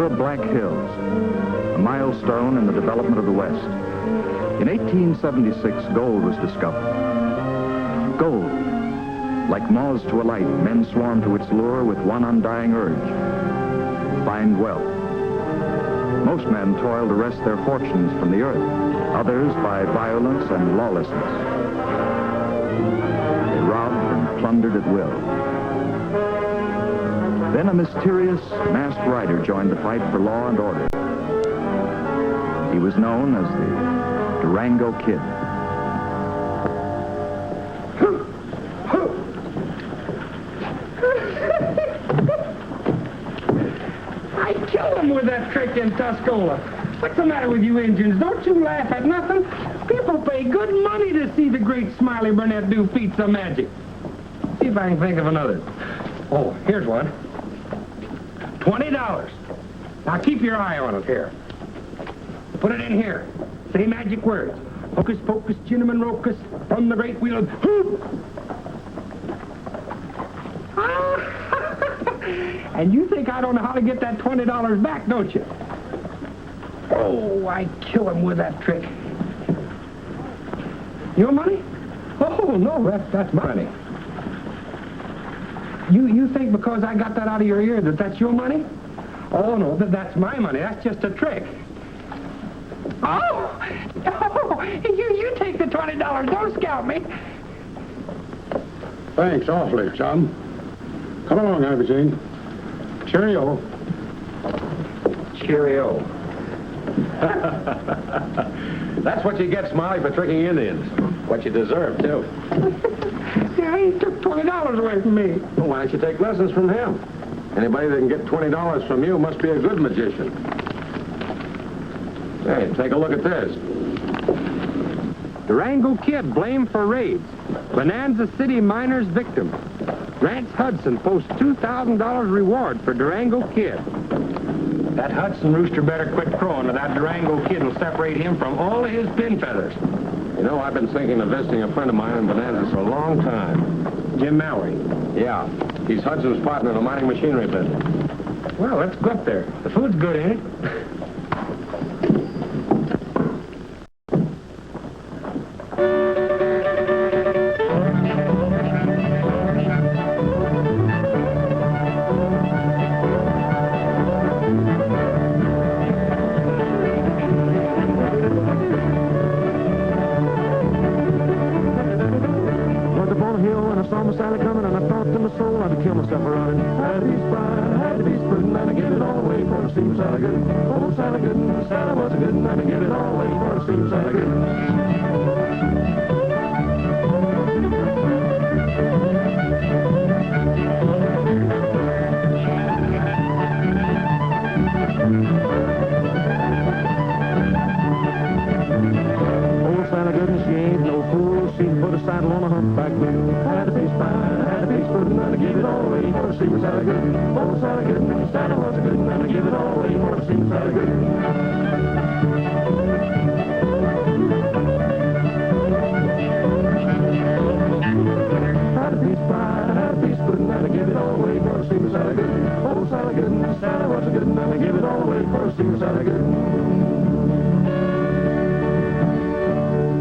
the Black Hills, a milestone in the development of the West. In 1876, gold was discovered. Gold. Like moths to a light, men swarmed to its lure with one undying urge: find wealth. Most men toil to wrest their fortunes from the earth, others by violence and lawlessness. They robbed and plundered at will. Then a mysterious masked rider joined the fight for law and order. He was known as the Durango Kid. I killed him with that trick in Tuscola. What's the matter with you Indians? Don't you laugh at nothing? People pay good money to see the great Smiley Burnett do feats of magic. See if I can think of another. Oh, here's one. $20. Now keep your eye on it here. Put it in here. Say magic words. Hocus pocus, cinnamon rocus, from the great wheel of hoop. And you think I don't know how to get that $20 back, don't you? Oh, I kill him with that trick. Your money? Oh, no, that's my money. You think because I got that out of your ear that that's your money? Oh, no, that's my money. That's just a trick. Oh, you take the $20. Don't scout me. Thanks awfully, chum. Come along, Aberdeen. Cheerio. Cheerio. That's what you get, Smiley, for tricking Indians. What you deserve, too. Yeah, he took $20 away from me. Well, why don't you take lessons from him? Anybody that can get $20 from you must be a good magician. Hey, take a look at this. Durango Kid blamed for raids. Bonanza City miners victim. Rance Hudson posts $2,000 reward for Durango Kid. That Hudson rooster better quit crowing, or that Durango Kid will separate him from all of his pin feathers. You know, I've been thinking of visiting a friend of mine in Bonanza for a long time. Jim Mallory. Yeah, he's Hudson's partner in the mining machinery business. Well, let's go up there. The food's good, ain't it?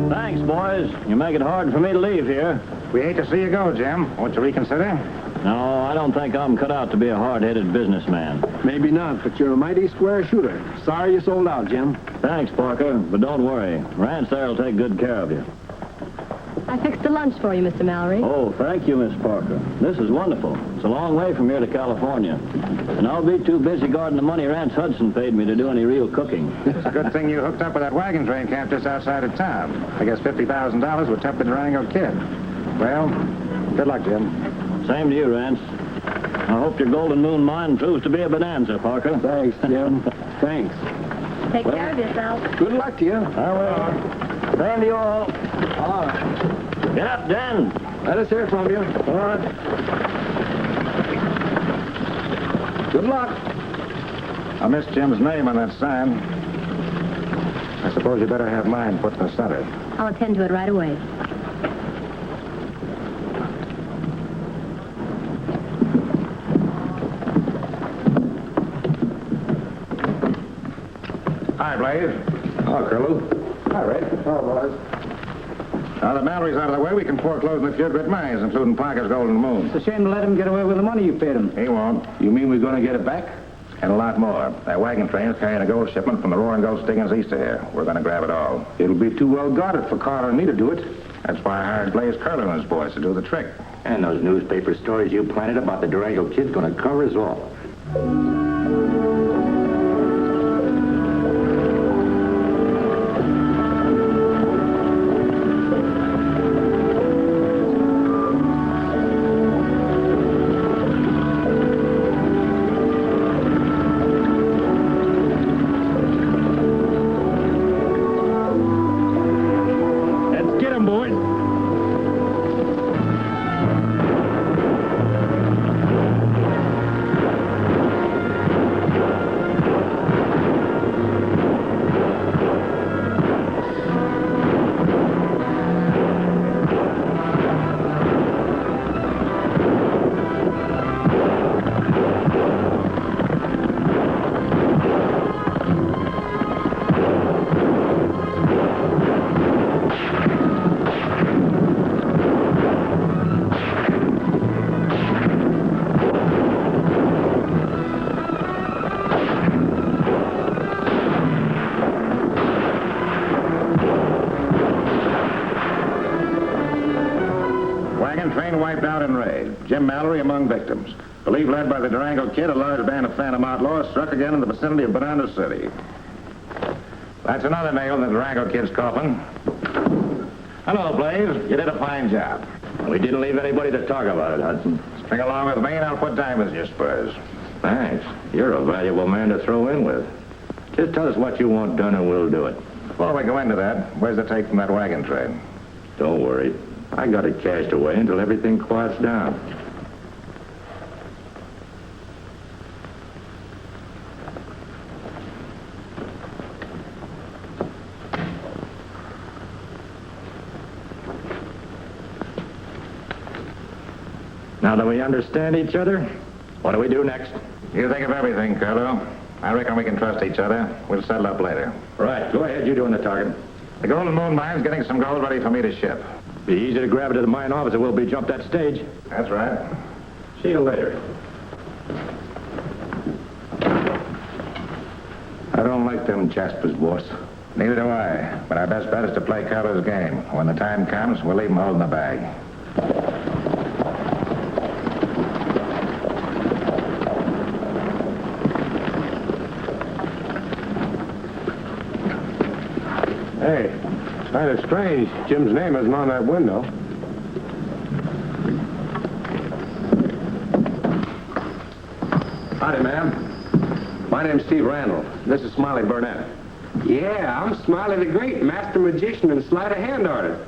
Thanks, boys. You make it hard for me to leave here. We hate to see you go, Jim. Won't you reconsider? No, I don't think I'm cut out to be a hard-headed businessman. Maybe not, but you're a mighty square shooter. Sorry you sold out, Jim. Thanks, Parker, but don't worry. Rance there will take good care of you. I fixed a lunch for you, Mr. Mallory. Oh, thank you, Miss Parker. This is wonderful. It's a long way from here to California. And I'll be too busy guarding the money Rance Hudson paid me to do any real cooking. It's a good thing you hooked up with that wagon train camp just outside of town. I guess $50,000 would tempt the Durango Kid. Well, good luck, Jim. Same to you, Rance. I hope your Golden Moon mine proves to be a bonanza, Parker. Thanks, Jim. Thanks. Take care of yourself. Good luck to you. I will. Same to you all. All right. Get up, Dan. Let us hear from you. All right. Good luck. I missed Jim's name on that sign. I suppose you better have mine put in the center. I'll attend to it right away. Hi, Blaze. Oh, Curlew. Hi, Ray. Oh, boys. Now that Mallory's out of the way, we can foreclose on a few good mines, including Parker's Golden Moon. It's a shame to let him get away with the money you paid him. He won't. You mean we're going to get it back? And a lot more. That wagon train's carrying a gold shipment from the Roaring Gold Stiggins east of here. We're going to grab it all. It'll be too well guarded for Carter and me to do it. That's why I hired Blaze Curlew and his boys to do the trick. And those newspaper stories you planted about the Durango kid's going to cover us all. Wiped out in raid. Jim Mallory among victims. Believed led by the Durango Kid, a large band of phantom outlaws struck again in the vicinity of Bonanza City. That's another nail in the Durango Kid's coffin. Hello, Blaze. You did a fine job. We didn't leave anybody to talk about it, Hudson. String along with me and I'll put diamonds in your spurs. Thanks. You're a valuable man to throw in with. Just tell us what you want done and we'll do it. Before we go into that, where's the take from that wagon train? Don't worry. I got it cached away until everything quiets down. Now that we understand each other, what do we do next? You think of everything, Curlew. I reckon we can trust each other. We'll settle up later. Right. Go ahead. You're doing the talking. The Golden Moon mine's getting some gold ready for me to ship. Be easy to grab it to the mine office, and we'll be jumped that stage. That's right. See you later. I don't like them Jaspers, boss. Neither do I. But our best bet is to play Curlew's game. When the time comes, we'll leave him holding the bag. Hey, it's kind of strange. Jim's name isn't on that window. Howdy, ma'am. My name's Steve Randall. This is Smiley Burnett. Yeah, I'm Smiley the Great, master magician and sleight of hand artist.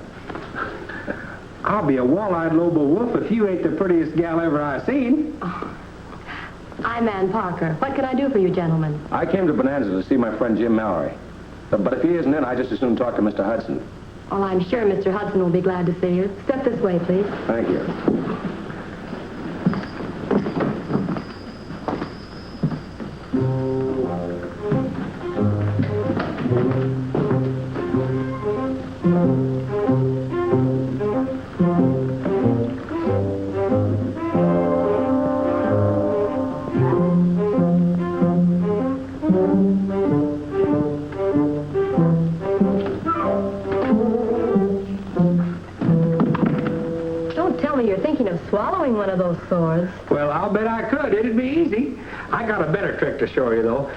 I'll be a wall-eyed Lobo Wolf if you ain't the prettiest gal ever I seen. Oh. I'm Ann Parker. What can I do for you, gentlemen? I came to Bonanza to see my friend Jim Mallory. But if he isn't in, I just as soon talk to Mr. Hudson. Well, I'm sure Mr. Hudson will be glad to see you. Step this way, please. Thank you. Swallowing one of those swords. Well, I'll bet I could. It'd be easy. I got a better trick to show you, though.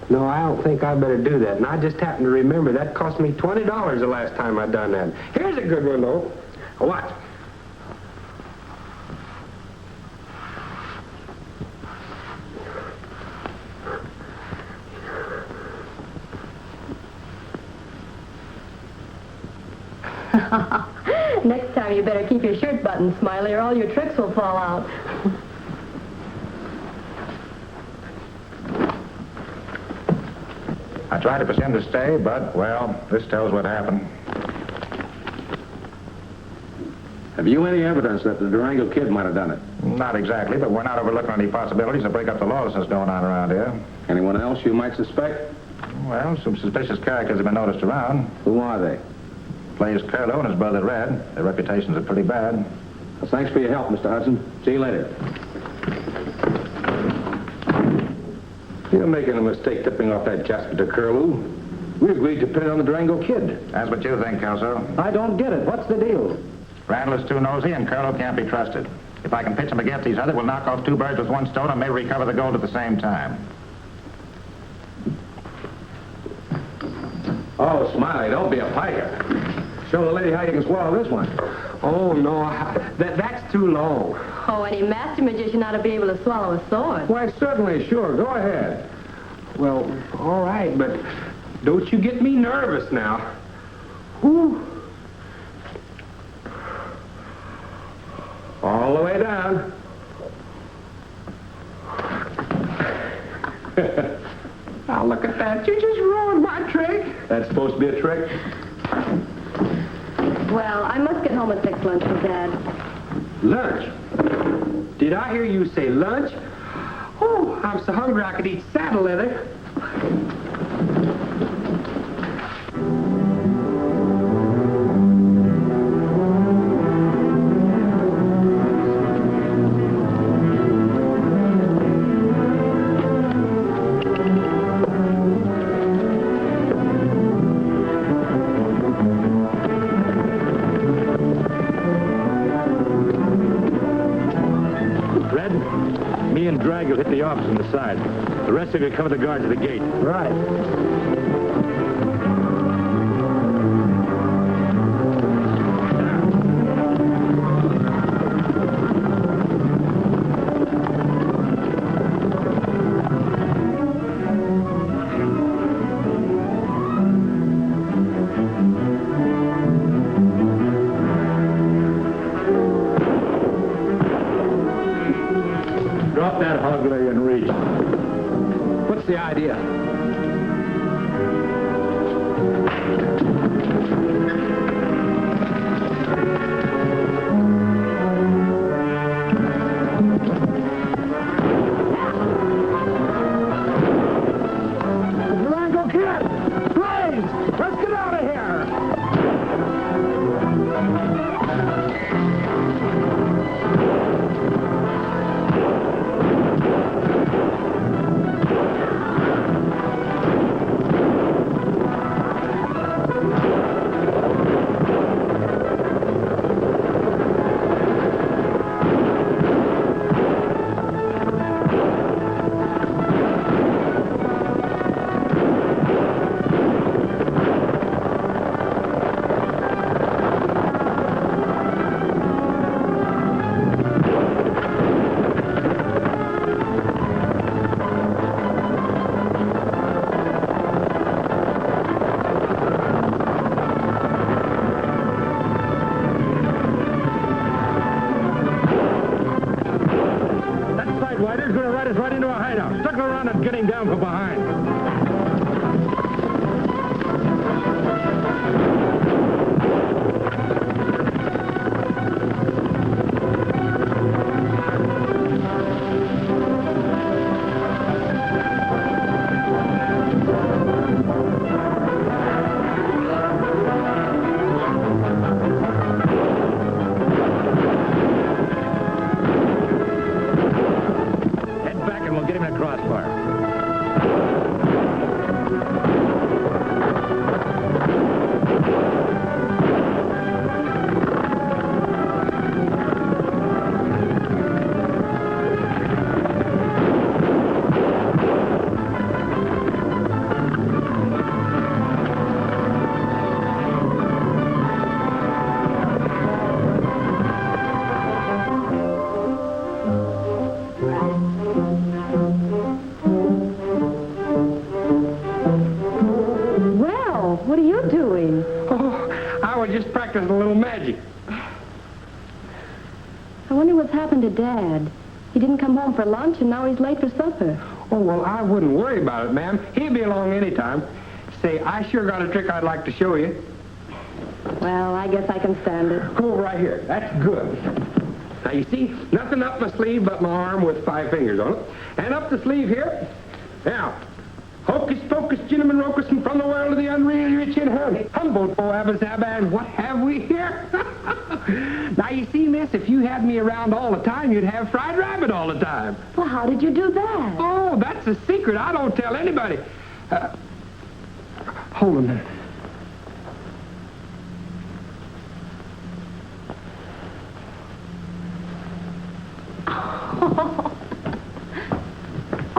No, I don't think I better do that. And I just happened to remember that cost me $20 the last time I done that. Here's a good one, though. Watch. Next time you better keep your shirt buttoned, Smiley, or all your tricks will fall out. I tried to push him to stay, but, well, this tells what happened. Have you any evidence that the Durango Kid might have done it? Not exactly, but we're not overlooking any possibilities of break up the lawlessness going on around here. Anyone else you might suspect? Well, some suspicious characters have been noticed around. Who are they? Plays Curlo and his brother Red. Their reputations are pretty bad. Well, thanks for your help, Mr. Hudson. See you later. You're making a mistake tipping off that Jasper to Curlew. We agreed to pin it on the Durango Kid. That's what you think, Kelso. I don't get it. What's the deal? Randall is too nosy and Curlo can't be trusted. If I can pitch them against each other, we'll knock off two birds with one stone and maybe recover the gold at the same time. Oh, Smiley, don't be a piker. Show the lady how you can swallow this one. Oh, no, that's too long. Oh, any master magician ought to be able to swallow a sword. Why, certainly, sure. Go ahead. Well, all right, but don't you get me nervous now. Whew. All the way down. Now, look at that. You just ruined my trick. That's supposed to be a trick? Well, I must get home at 6 lunch with Dad. Lunch? Did I hear you say lunch? Oh, I'm so hungry I could eat saddle leather. You'll hit the office on the side. The rest of you cover the guards at the gate. Right. Drop that hogleg and reach. What's the idea? Durango Kid! Please! Let's get out of here! Rider's going to ride us right into a hideout. Circle around and get him down from behind. What are you doing? Oh, I was just practicing a little magic. I wonder what's happened to Dad. He didn't come home for lunch, and now he's late for supper. Oh, well, I wouldn't worry about it, ma'am. He'll be along any time. Say, I sure got a trick I'd like to show you. Well, I guess I can stand it. Go over right here. That's good. Now, you see, nothing up my sleeve but my arm with 5 fingers on it. And up the sleeve here. Now, hocus pocus, cinnamon rocus, and from the world of the unreal, rich and honey. Humboldt, Abba, and what have we here? Now, you see, miss, if you had me around all the time, you'd have fried rabbit all the time. Well, how did you do that? Oh, that's a secret. I don't tell anybody. Hold a minute.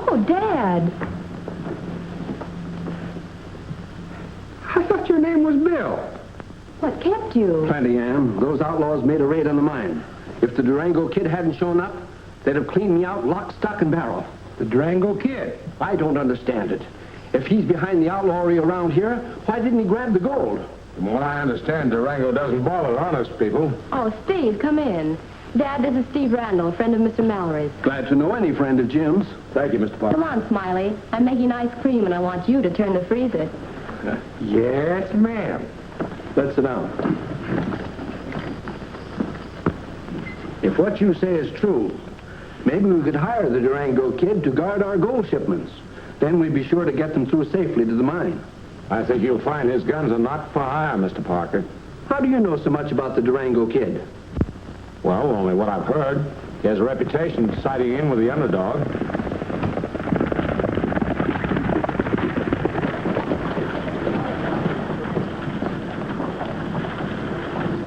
Oh, Dad. I thought your name was Bill. What kept you? Plenty, Ann. Those outlaws made a raid on the mine. If the Durango Kid hadn't shown up, they'd have cleaned me out lock, stock, and barrel. The Durango Kid? I don't understand it. If he's behind the outlawry around here, why didn't he grab the gold? From what I understand, Durango doesn't bother honest people. Oh, Steve, come in. Dad, this is Steve Randall, a friend of Mr. Mallory's. Glad to know any friend of Jim's. Thank you, Mr. Parker. Come on, Smiley. I'm making ice cream, and I want you to turn the freezer. Yes, ma'am. Let's sit down. If what you say is true, maybe we could hire the Durango Kid to guard our gold shipments. Then we'd be sure to get them through safely to the mine. I think you'll find his guns are not for hire, Mr. Parker. How do you know so much about the Durango Kid? Well, only what I've heard. He has a reputation for siding in with the underdog.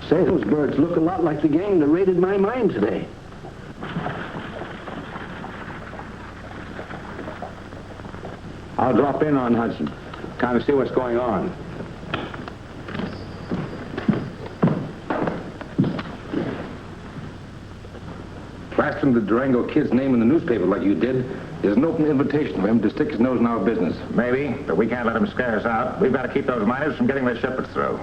Say, those birds look a lot like the gang that raided my mine today. I'll drop in on Hudson, kind of see what's going on. Plastering the Durango Kid's name in the newspaper like you did is an open invitation for him to stick his nose in our business. Maybe, but we can't let him scare us out. We've got to keep those miners from getting their shipments through.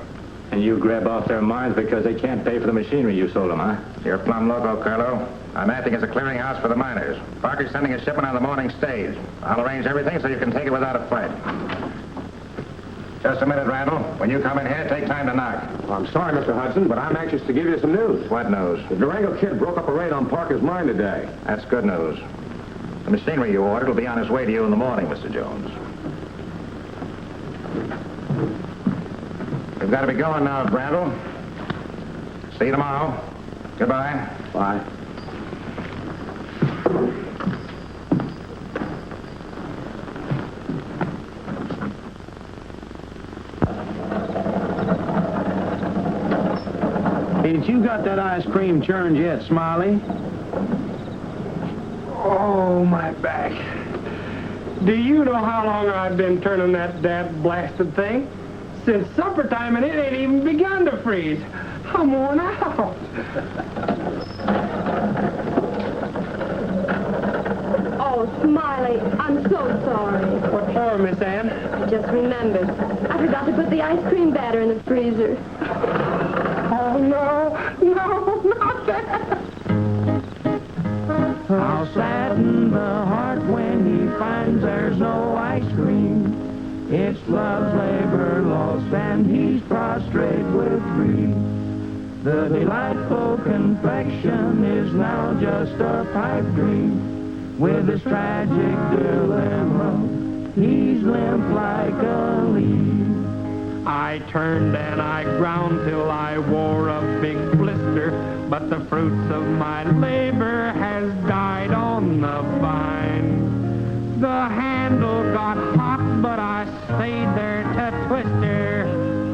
And you grab off their mines because they can't pay for the machinery you sold them, huh? You're plumb loco, Carlo. I'm acting as a clearinghouse for the miners. Parker's sending a shipment on the morning stage. I'll arrange everything so you can take it without a fight. Just a minute, Randall. When you come in here, take time to knock. I'm sorry, Mr. Hudson, but I'm anxious to give you some news. What news? The Durango Kid broke up a raid on Parker's mine today. That's good news. The machinery you ordered will be on its way to you in the morning, Mr. Jones. We've got to be going now, Randall. See you tomorrow. Goodbye. Bye. Ain't you got that ice cream churned yet, Smiley? Oh, my back. Do you know how long I've been turning that blasted thing? Since supper time, and it ain't even begun to freeze. I'm worn out. Oh, Smiley, I'm so sorry. What for, Miss Ann? I just remembered. I forgot to put the ice cream batter in the freezer. Oh, no, not that. How sadden the heart when he finds there's no ice cream. It's love's labor lost and he's prostrate with grief. The delightful confection is now just a pipe dream. With his tragic dilemma, he's limp like a leaf. I turned and I ground till I wore a big blister, but the fruits of my labor has died on the vine. The handle got hot, but I stayed there to twist her.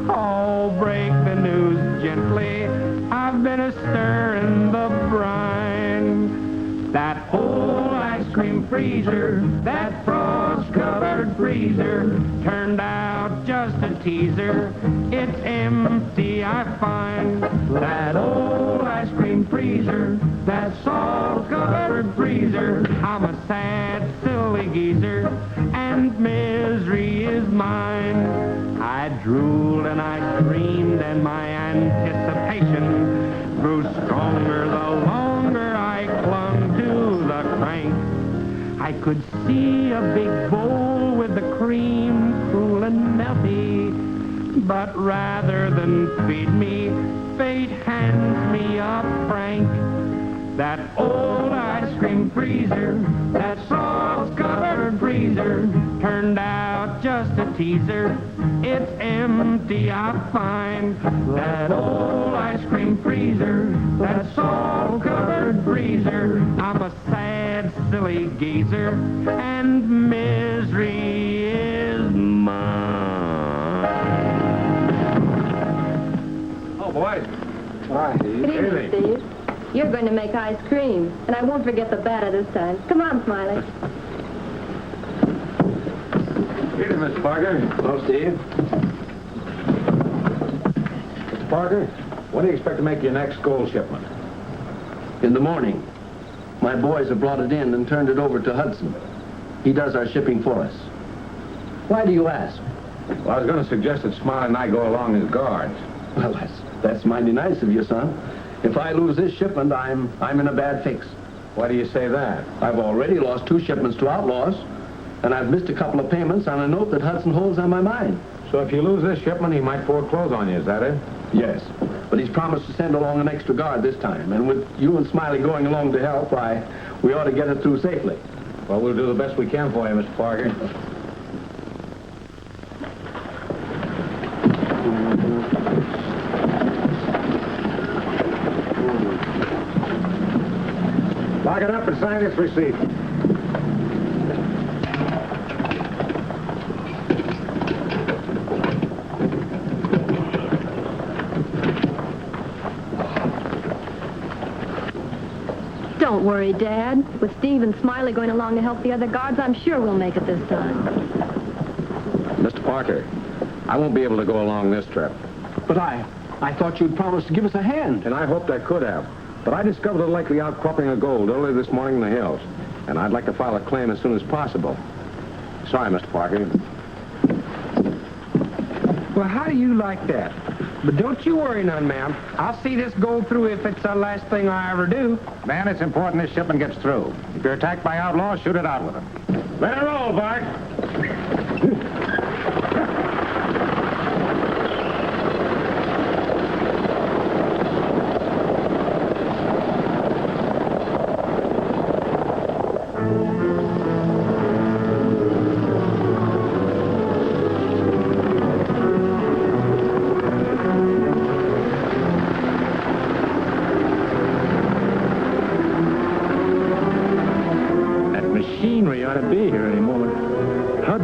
Oh, break the news gently, I've been a-stirring the brine. That old ice cream freezer, that frost-covered freezer, turned out just a teaser. It's empty, I find. That old ice cream freezer, that salt-covered freezer, I'm a sad, silly geezer, and misery is mine. I drooled and I screamed, and my anticipation grew stronger the longer I clung to the crank. I could see a big bowl with the cream cool and melty, But rather than feed me, fate hands me a prank. That old ice cream freezer, that sauce-covered freezer, turned out just a teaser. It's empty, I find. That old ice cream freezer, that sauce-covered freezer. I'm a sad, silly geezer, and misery is mine. Oh, boys. Hi. Good evening, Steve. You're going to make ice cream, and I won't forget the batter this time. Come on, Smiley. Evening, Mr. Parker. Hello, Steve. Mr. Parker, when do you expect to make your next gold shipment? In the morning. My boys have brought it in and turned it over to Hudson. He does our shipping for us. Why do you ask? Well, I was going to suggest that Smiley and I go along as guards. Well, that's mighty nice of you, son. If I lose this shipment, I'm in a bad fix. Why do you say that? I've already lost 2 shipments to outlaws, and I've missed a couple of payments on a note that Hudson holds on my mind. So if you lose this shipment, he might foreclose on you, is that it? Yes, but he's promised to send along an extra guard this time, and with you and Smiley going along to help, we ought to get it through safely. Well, we'll do the best we can for you, Mr. Parker. Lock it up and sign this receipt. Don't worry, Dad. With Steve and Smiley going along to help the other guards, I'm sure we'll make it this time. Mr. Parker, I won't be able to go along this trip. But I thought you'd promised to give us a hand. And I hoped I could have. But I discovered a likely outcropping of gold early this morning in the hills. And I'd like to file a claim as soon as possible. Sorry, Mr. Parker. Well, how do you like that? But don't you worry none, ma'am. I'll see this gold through if it's the last thing I ever do. Man, it's important this shipment gets through. If you're attacked by outlaws, shoot it out with them. Let it roll, Bart.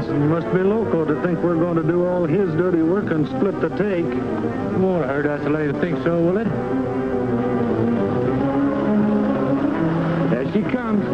Must be loco to think we're going to do all his dirty work and split the take. Won't hurt us to let him think so, will it? There she comes.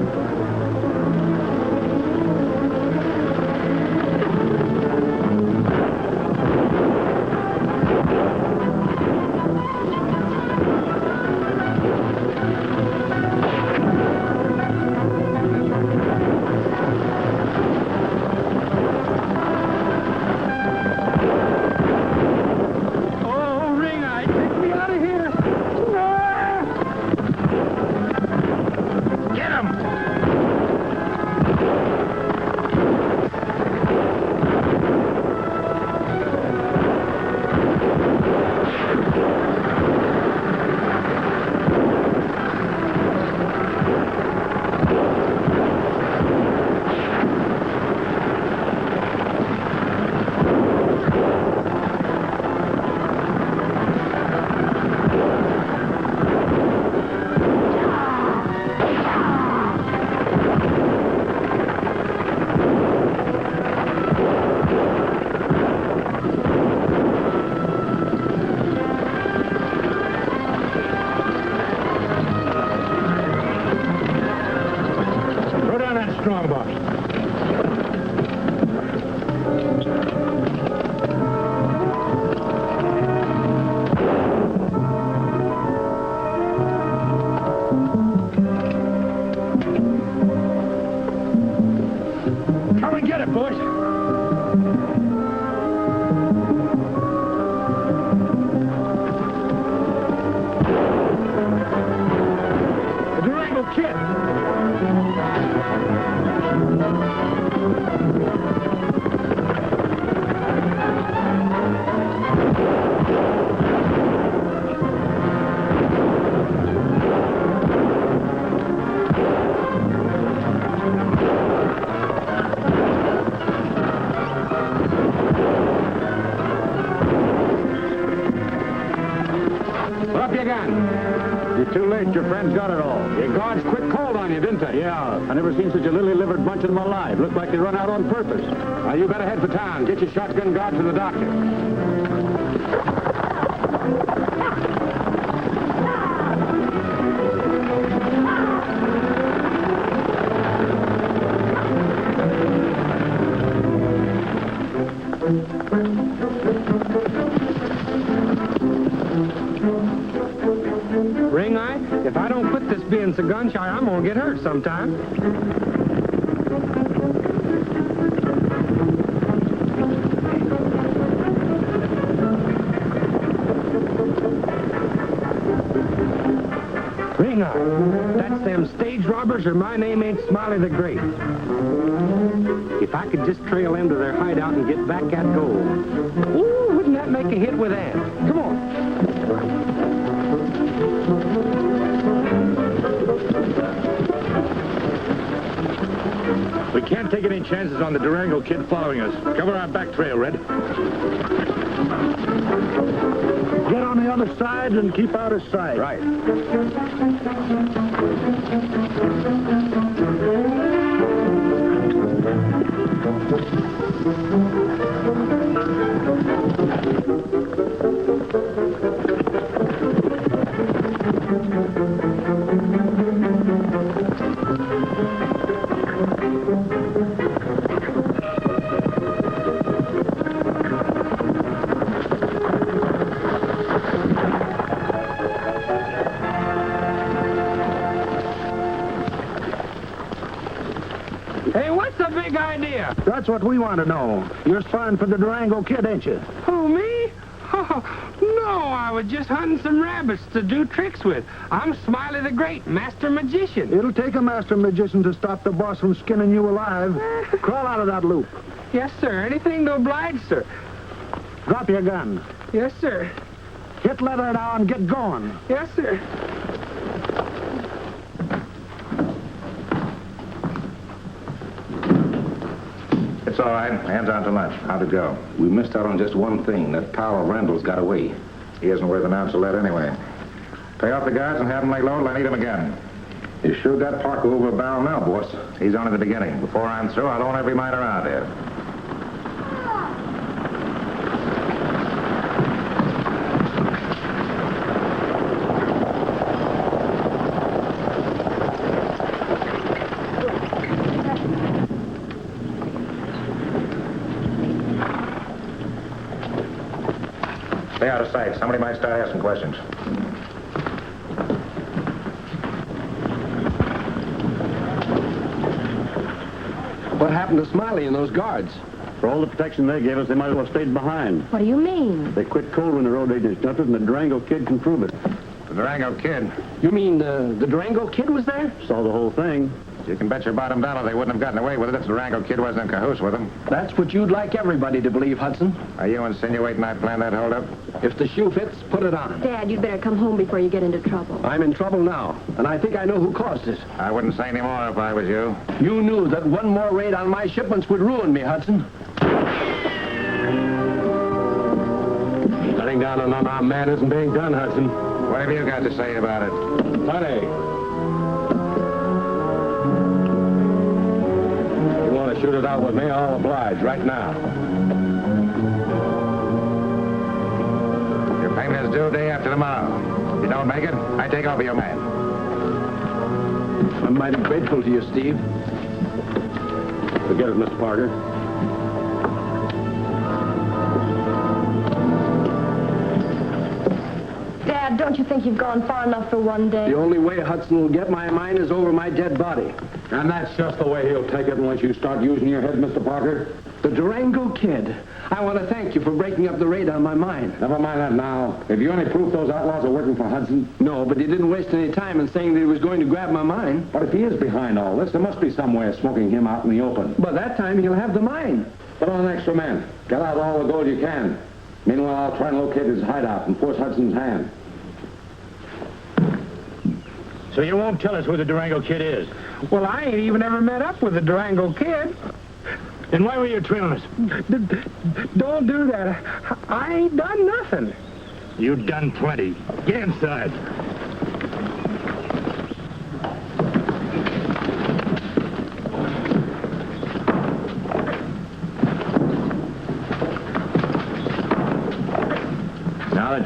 isn't it? Yeah. I never seen such a lily-livered bunch in my life. Looked like they run out on purpose. Now, you better head for town. Get your shotgun guard to the doctor. Ring Eye, if I don't quit this being so gun shy, I'm gonna get hurt sometime. Ring Eye, that's them stage robbers or my name ain't Smiley the Great. If I could just trail them to their hideout and get back that gold. Ooh, wouldn't that make a hit with Ann? Come on. We can't take any chances on the Durango kid following us. Cover our back trail, Red. Get on the other side and keep out of sight. Right. Hey, what's the big idea? That's what we want to know. You're spying for the Durango kid, ain't you? Who, me? Oh, no, I was just hunting some rabbits to do tricks with. I'm Smiley the Great, master magician. It'll take a master magician to stop the boss from skinning you alive. Crawl out of that loop. Yes, sir. Anything to oblige, sir. Drop your gun. Yes, sir. Hit leather now and get going. Yes, sir. It's all right. Hands on to lunch. How'd it go? We missed out on just one thing. That pal of Randall's got away. He isn't worth an ounce of lead anyway. Pay off the guards and have them lay low till I need them again. You sure got Parker over a barrel now, boss. He's only the beginning. Before I'm through, I'll own every mine around here. Stay out of sight. Somebody might start asking questions. What happened to Smiley and those guards? For all the protection they gave us, they might as well have stayed behind. What do you mean? They quit cold when the road agents jumped it, and the Durango kid can prove it. The Durango kid. You mean the Durango kid was there? Saw the whole thing. You can bet your bottom dollar they wouldn't have gotten away with it if the Durango kid wasn't in cahoots with them. That's what you'd like everybody to believe, Hudson. Are you insinuating I planned that holdup? If the shoe fits, put it on. Dad, you'd better come home before you get into trouble. I'm in trouble now, and I think I know who caused it. I wouldn't say any more if I was you. You knew that one more raid on my shipments would ruin me, Hudson. Cutting down on unarmed man isn't being done, Hudson. What have you got to say about it? Honey. You want to shoot it out with me, I'll oblige right now. Your payment is due day after tomorrow. If you don't make it, I take over your man. I'm mighty grateful to you, Steve. Forget it, Mr. Parker. Dad, don't you think you've gone far enough for one day? The only way Hudson will get my mine is over my dead body. And that's just the way he'll take it unless you start using your head, Mr. Parker. The Durango kid. I want to thank you for breaking up the raid on my mine. Never mind that now. If you any proof those outlaws are working for Hudson? No, but he didn't waste any time in saying that he was going to grab my mine. But if he is behind all this, there must be some way of smoking him out in the open. By that time, he'll have the mine. Put on extra men. Get out all the gold you can. Meanwhile, I'll try and locate his hideout and force Hudson's hand. So you won't tell us who the Durango kid is? Well, I ain't even ever met up with the Durango kid. Then why were you trailing us? Don't do that. I ain't done nothing. You done plenty. Get inside.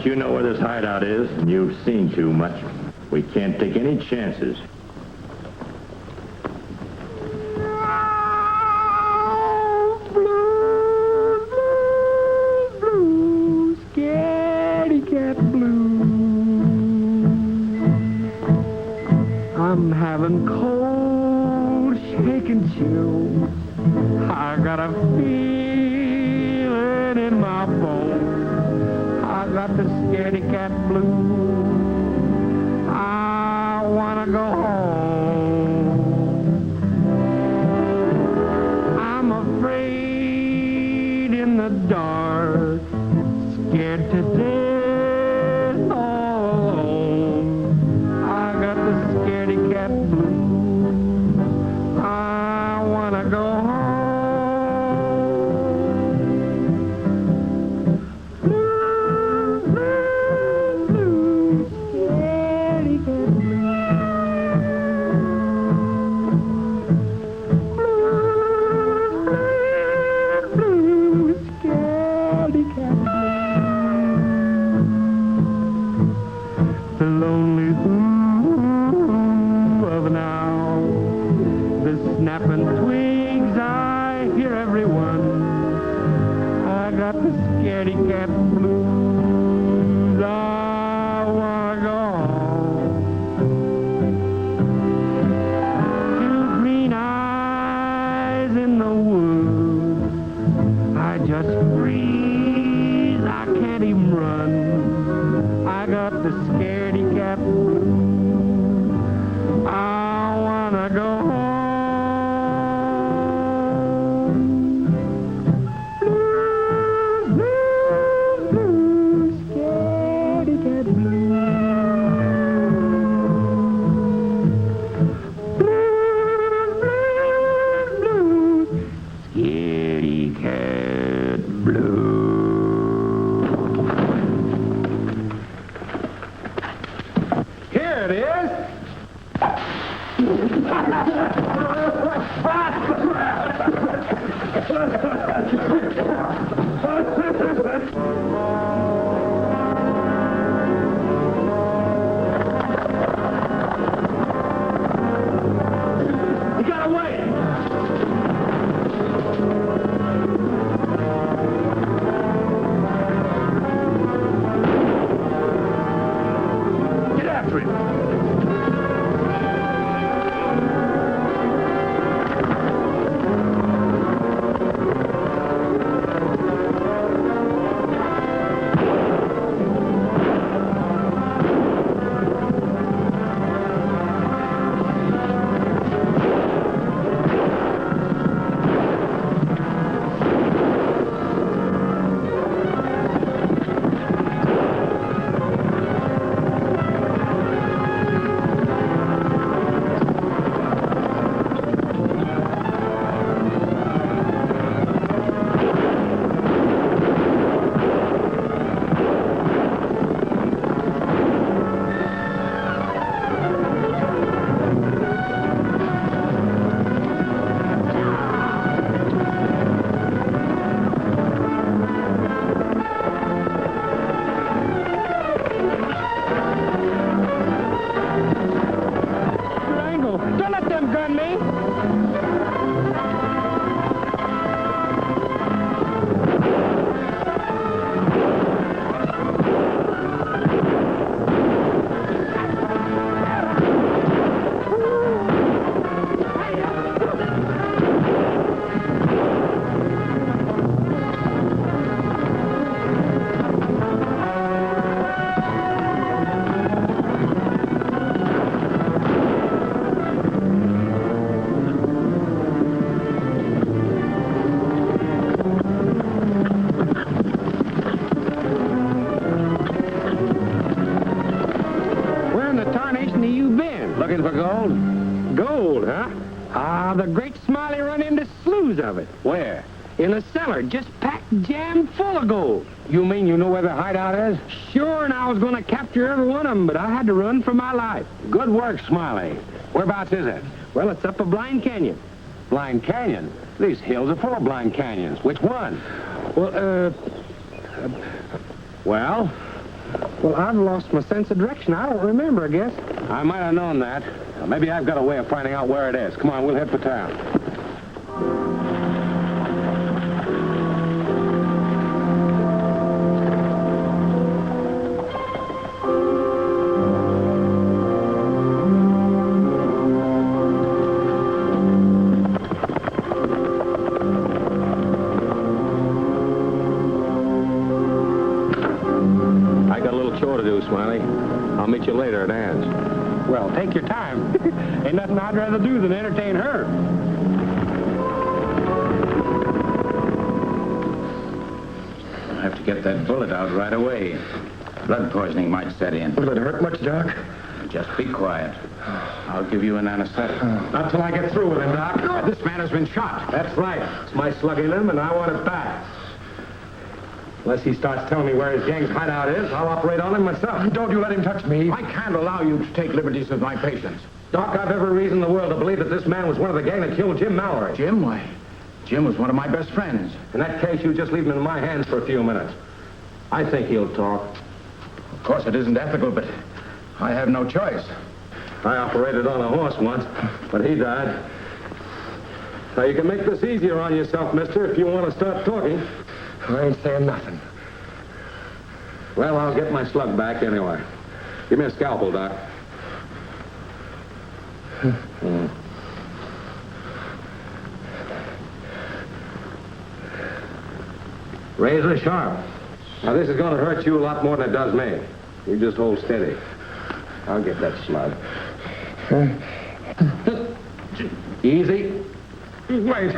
Once you know where this hideout is, and you've seen too much, we can't take any chances. I'm having cold, shaking chills. I got a feeling in my bones. I got the scaredy cat blues. I wanna go home. I'm afraid in the dark, scared to death all alone. I got the scaredy cat blues. I wanna go home. Blues, blues, blues, scaredy cat blues. Blues, blues, blues, scaredy cat blues. The lonely of now, the snapping twigs, I hear everyone. I got the scaredy cat blues. I wanna go home. Two green eyes in the woods. I just freeze. I can't even run. I got the scaredy cat blues. I wanna go home. Blues, blues, blues, scaredy cat blues. Blues, blues, blues, scaredy cat blues. Here it is. He got away. Get after him. Durango, don't let them gun me. Looking for gold? Gold, huh? Ah, the great Smiley run into slews of it. Where? In a cellar, just packed jam full of gold. You mean you know where the hideout is? Sure, and I was going to capture every one of them, but I had to run for my life. Good work, Smiley. Whereabouts is it? Well, it's up a blind canyon. Blind Canyon? These hills are full of blind canyons. Which one? Well, Well, I've lost my sense of direction. I don't remember, I guess. I might have known that. Well, maybe I've got a way of finding out where it is. Come on, we'll head for town. Smiley. I'll meet you later at Ann's. Well, take your time. Ain't nothing I'd rather do than entertain her. I have to get that bullet out right away. Blood poisoning might set in. Will it hurt much, Doc? Just be quiet. I'll give you an anesthetic. Not till I get through with him, Doc. This man has been shot. That's right. It's my slug in him, and I want it back. Unless he starts telling me where his gang's hideout is, I'll operate on him myself. Don't you let him touch me. I can't allow you to take liberties with my patients. Doc, I've every reason in the world to believe that this man was one of the gang that killed Jim Mallory. Jim? Why, Jim was one of my best friends. In that case, you just leave him in my hands for a few minutes. I think he'll talk. Of course, it isn't ethical, but I have no choice. I operated on a horse once, but he died. Now, you can make this easier on yourself, mister, if you want to start talking. I ain't saying nothing. Well, I'll get my slug back anyway. Give me a scalpel, Doc. Razor sharp. Now, this is going to hurt you a lot more than it does me. You just hold steady. I'll get that slug. Easy. Wait.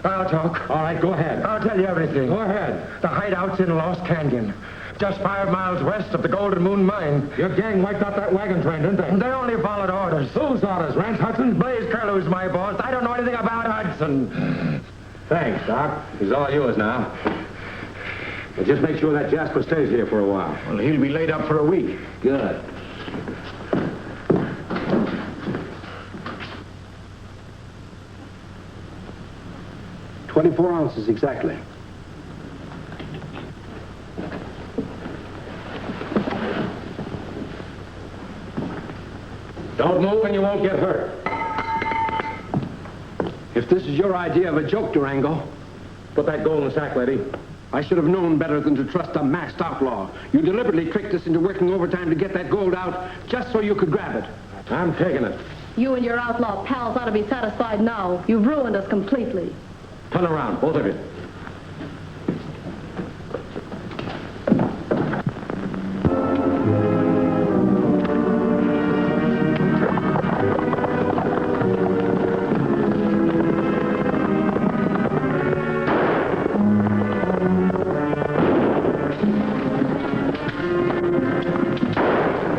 I'll talk. All right, go ahead. I'll tell you everything. Go ahead. The hideout's in Lost Canyon, just 5 miles west of the Golden Moon Mine. Your gang wiped out that wagon train, didn't they? They only followed orders. Whose orders? Rance Hudson's? Blaze Curlew's my boss. I don't know anything about Hudson. Thanks, Doc. He's all yours now. But just make sure that Jasper stays here for a while. Well, he'll be laid up for a week. Good. $24 ounces exactly. Don't move and you won't get hurt. If this is your idea of a joke, Durango, put that gold in the sack, lady. I should have known better than to trust a masked outlaw. You deliberately tricked us into working overtime to get that gold out just so you could grab it. I'm taking it. You and your outlaw pals ought to be satisfied now. You've ruined us completely. Turn around, both of you.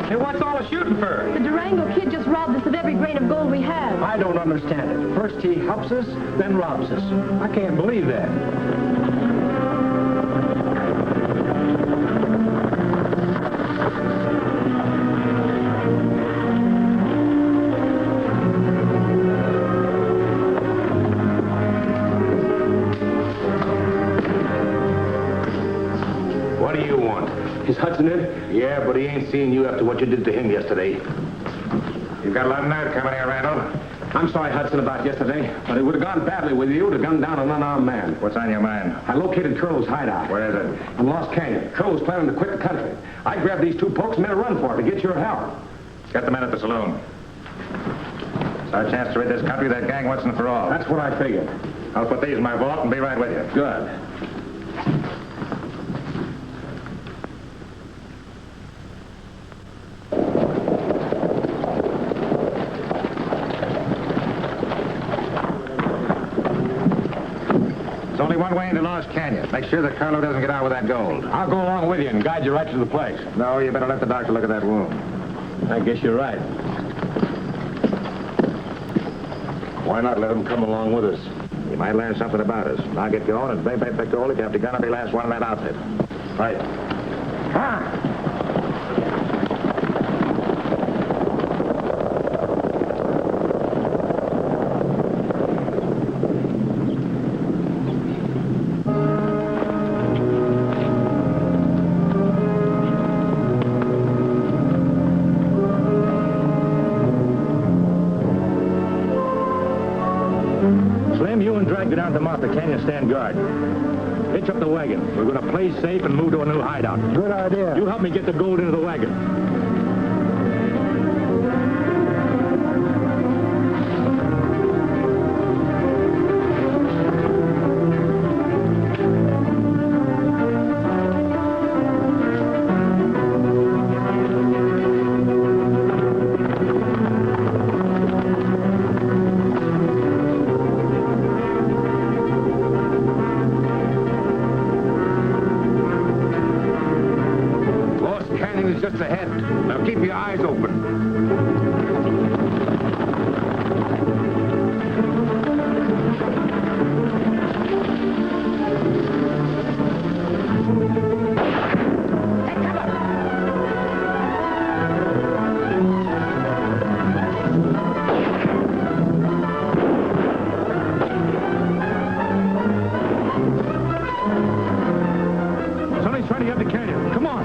Hey, what's all the shooting for? The Durango kid just robbed us of every grain of gold we have. I don't understand it. First he helps us, then robs us. I can't believe that. What do you want? Is Hudson in? Yeah, but he ain't seen you after what you did to him yesterday. You've got a lot of nerve coming here, Randall. I'm sorry, Hudson, about yesterday, but it would have gone badly with you to gun down an unarmed man. What's on your mind? I located Curlew's hideout. Where is it? On Lost Canyon. Curlew's planning to quit the country. I grabbed these two pokes and made a run for it to get your help. Get the men at the saloon. It's our chance to rid this country of that gang once and for all. That's what I figured. I'll put these in my vault and be right with you. Good. There's only one way into Lost Canyon. Make sure that Carlo doesn't get out with that gold. I'll go along with you and guide you right to the place. No, you better let the doctor look at that wound. I guess you're right. Why not let him come along with us? He might learn something about us. I'll get going, and bang, bang, bang, gold if you have to gun every last one in that outfit. Right. Ah! Slim, you and Drag go down to the mouth of the canyon, stand guard. Hitch up the wagon. We're going to play safe and move to a new hideout. Good idea. You help me get the gold into the wagon. Just ahead. Now keep your eyes open. Somebody's trying to get up the canyon. Come on.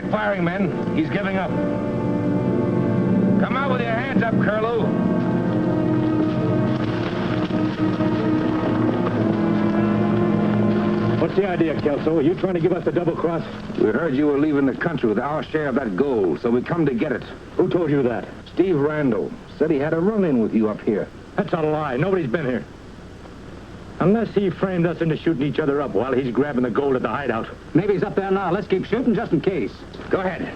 Firing, men. He's giving up. Come out with your hands up, Curlew. What's the idea, Kelso? Are you trying to give us the double cross? We heard you were leaving the country with our share of that gold, so we come to get it. Who told you that? Steve Randall said he had a run-in with you up here. That's a lie. Nobody's been here. Unless he framed us into shooting each other up while he's grabbing the gold at the hideout. Maybe he's up there now. Let's keep shooting just in case. Go ahead.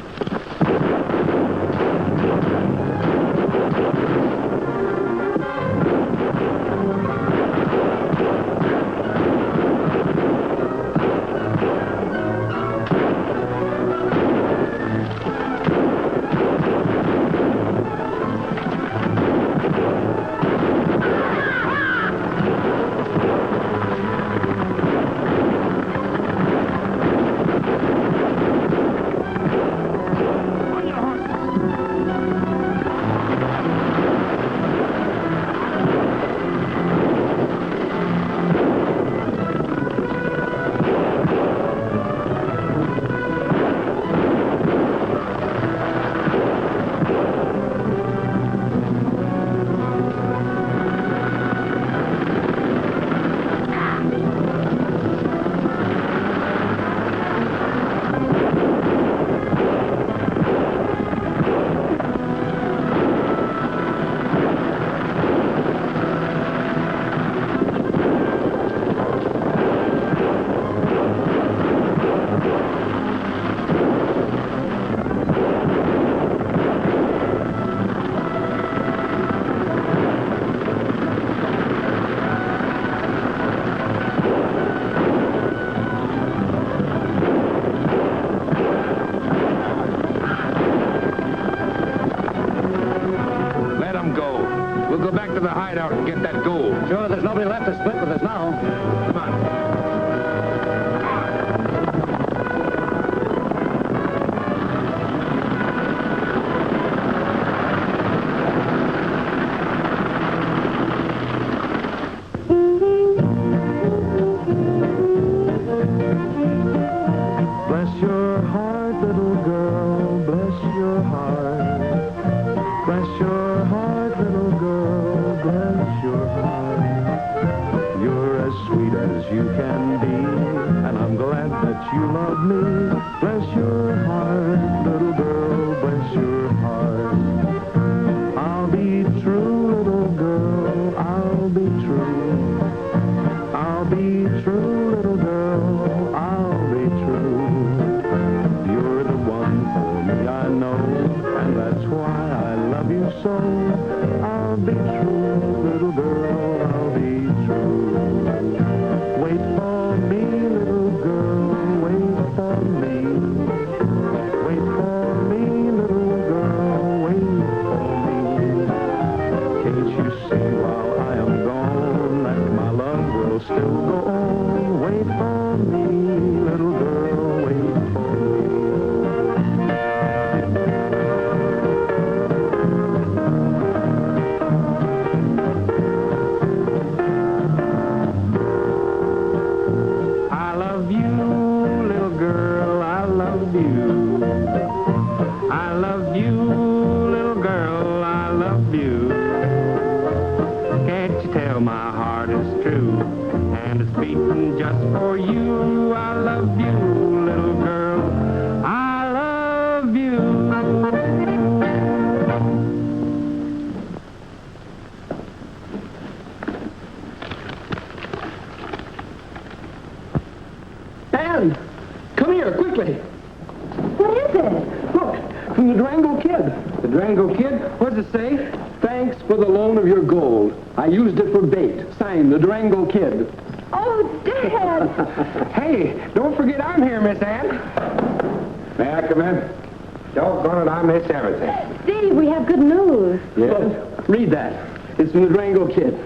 the hideout and get that gold. Sure, there's nobody left to split with us now. Come on. Bless your heart, little girl, bless your heart. Bless your heart, little girl, bless your heart. You're as sweet as you can be, and I'm glad that you love me. Bless your heart, little girl, bless your heart. I'll be true, little girl, I'll be true. I'll be true. I love you, little girl, I love you. Can't you tell my heart is true? And it's beating just for you. I love you, little girl, I love you. Ann, come here, quickly. What is it? Look, from the Durango Kid. The Durango Kid? What does it say? Thanks for the loan of your gold. I used it for bait. Signed, the Durango Kid. Oh, Dad! Hey, don't forget I'm here, Miss Ann. May I come in? Doggone it, I miss everything. Steve, we have good news. Look, read that. It's from the Durango Kid.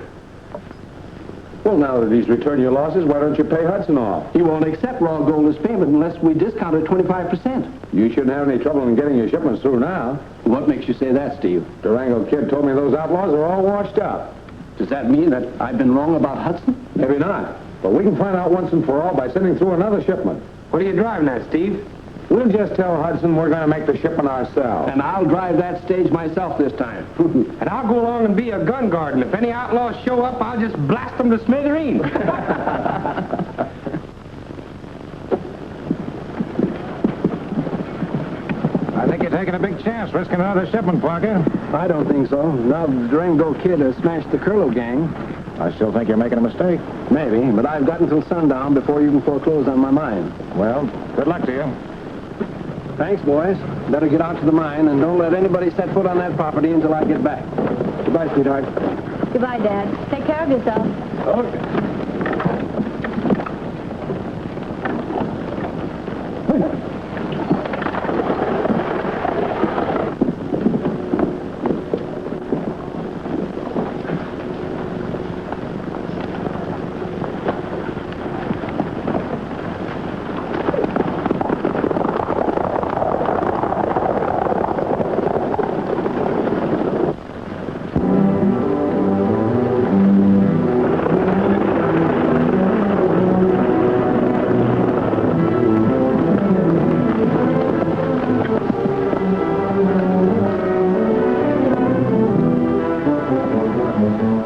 Well, now that he's returned your losses, why don't you pay Hudson off? He won't accept raw gold as payment unless we discount it 25%. You shouldn't have any trouble in getting your shipments through now. What makes you say that, Steve? Durango Kid told me those outlaws are all washed up. Does that mean that I've been wrong about Hudson? Maybe not. But we can find out once and for all by sending through another shipment. What are you driving at, Steve? We'll just tell Hudson we're going to make the shipment ourselves. And I'll drive that stage myself this time. And I'll go along and be a gun guard, and if any outlaws show up, I'll just blast them to smithereens. I think you're taking a big chance risking another shipment, Parker. I don't think so. Now the Durango Kid has smashed the Curlo gang. I still think you're making a mistake. Maybe, but I've got until sundown before you can foreclose on my mine. Well, good luck to you. Thanks, boys. Better get out to the mine, and don't let anybody set foot on that property until I get back. Goodbye, sweetheart. Goodbye, Dad. Take care of yourself. Okay.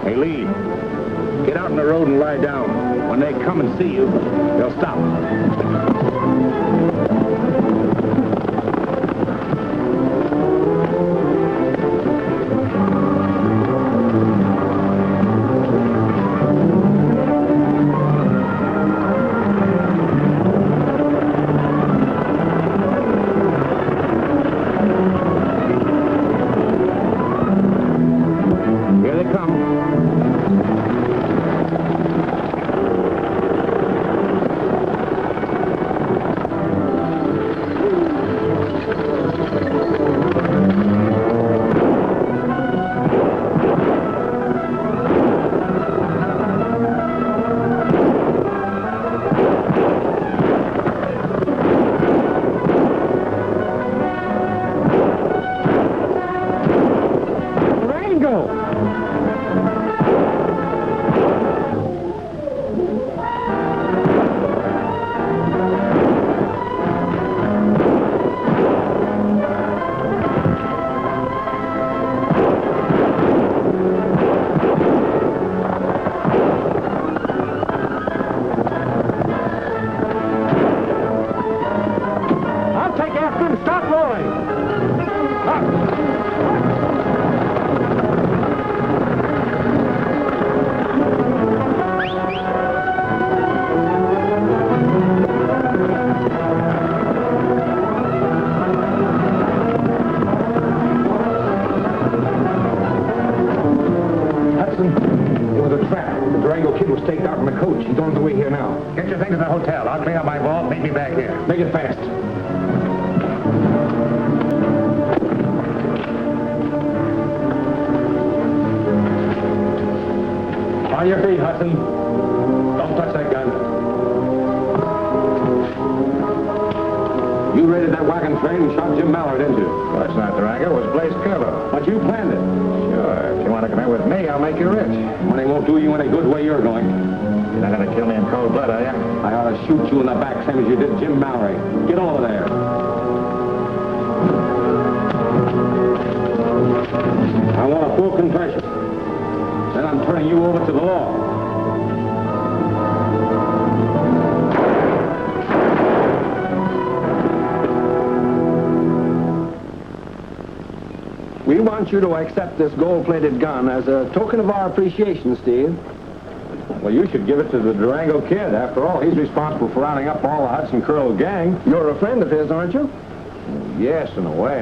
Hey, Lee, get out on the road and lie down. When they come and see you, they'll stop. Here they come. Durango! I'll take after him. Stop rolling. Hudson, it was a trap. The Durango Kid was staked out in the coach. He's on the way here now. Get your things to the hotel. I'll clean up my vault. Meet me back here. Make it fast. On your feet, Hudson. Don't touch that gun. You raided that wagon train and shot Jim Mallory, didn't you? Well, it's not Durango. It was Blaze Curlo. But you planned it. Sure. If you want to come in with me, I'll make you rich. Money won't do you any good where you're going. You're not going to kill me in cold blood, are you? I ought to shoot you in the back, same as you did Jim Mallory. Get over there. want a full confession. Then I'm turning you over to the law. We want you to accept this gold-plated gun as a token of our appreciation, Steve. Well, you should give it to the Durango Kid. After all, he's responsible for rounding up all the Hudson Curl gang. You're a friend of his, aren't you? Yes, in a way,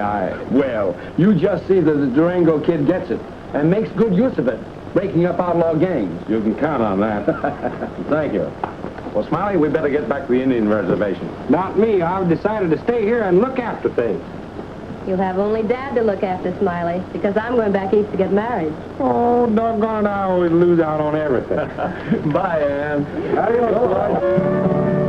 Well, you just see that the Durango Kid gets it and makes good use of it, breaking up outlaw gangs. You can count on that. Thank you. Well, Smiley, we better get back to the Indian reservation. Not me. I've decided to stay here and look after things. You'll have only Dad to look after, Smiley, because I'm going back east to get married. Oh, doggone it, I always lose out on everything. Bye, Ann. Adios, boys.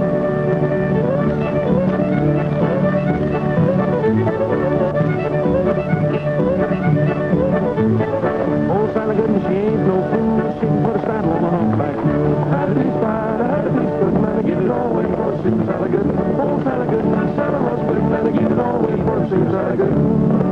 Old Sally Gooden, she ain't no fool. She can put a saddle on a humpback mule. Had to be spied, had to be good, man, to get it all way for Sally Gooden. Old Sally Gooden, Sally was good, man, to get it all way for Sally Gooden.